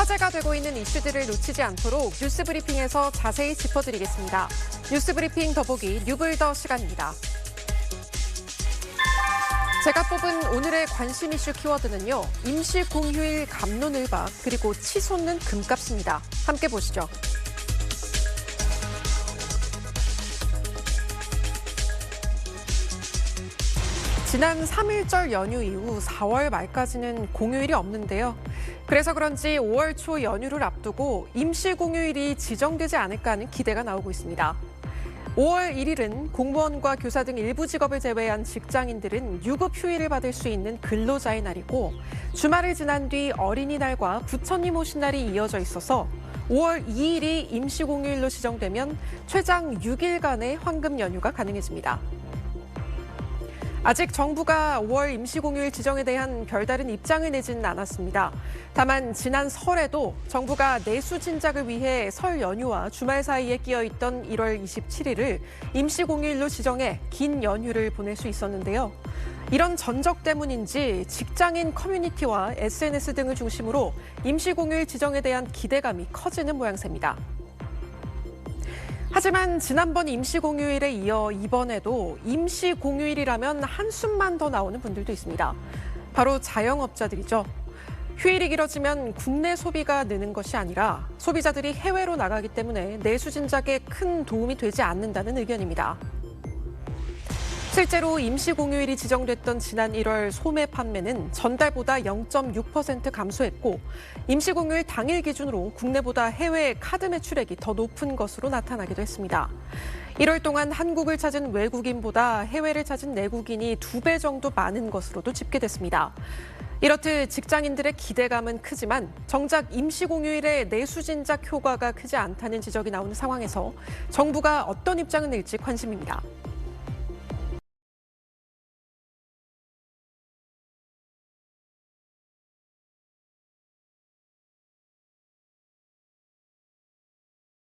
화제가 되고 있는 이슈들을 놓치지 않도록 뉴스 브리핑에서 자세히 짚어드리겠습니다. 뉴스 브리핑 더보기 뉴블더 시간입니다. 제가 뽑은 오늘의 관심 이슈 키워드는요. 임시 공휴일 갑론을박 그리고 치솟는 금값입니다. 함께 보시죠. 지난 3일절 연휴 이후 4월 말까지는 공휴일이 없는데요. 그래서 그런지 5월 초 연휴를 앞두고 임시 공휴일이 지정되지 않을까 하는 기대가 나오고 있습니다. 5월 1일은 공무원과 교사 등 일부 직업을 제외한 직장인들은 유급 휴일을 받을 수 있는 근로자의 날이고 주말을 지난 뒤 어린이날과 부처님 오신 날이 이어져 있어서 5월 2일이 임시 공휴일로 지정되면 최장 6일간의 황금 연휴가 가능해집니다. 아직 정부가 5월 임시공휴일 지정에 대한 별다른 입장을 내지는 않았습니다. 다만 지난 설에도 정부가 내수 진작을 위해 설 연휴와 주말 사이에 끼어있던 1월 27일을 임시공휴일로 지정해 긴 연휴를 보낼 수 있었는데요. 이런 전적 때문인지 직장인 커뮤니티와 SNS 등을 중심으로 임시공휴일 지정에 대한 기대감이 커지는 모양새입니다. 하지만 지난번 임시공휴일에 이어 이번에도 임시공휴일이라면 한숨만 더 나오는 분들도 있습니다. 바로 자영업자들이죠. 휴일이 길어지면 국내 소비가 느는 것이 아니라 소비자들이 해외로 나가기 때문에 내수 진작에 큰 도움이 되지 않는다는 의견입니다. 실제로 임시공휴일이 지정됐던 지난 1월 소매 판매는 전달보다 0.6% 감소했고 임시공휴일 당일 기준으로 국내보다 해외 카드 매출액이 더 높은 것으로 나타나기도 했습니다. 1월 동안 한국을 찾은 외국인보다 해외를 찾은 내국인이 2배 정도 많은 것으로도 집계됐습니다. 이렇듯 직장인들의 기대감은 크지만 정작 임시공휴일의 내수 진작 효과가 크지 않다는 지적이 나오는 상황에서 정부가 어떤 입장을 낼지 관심입니다.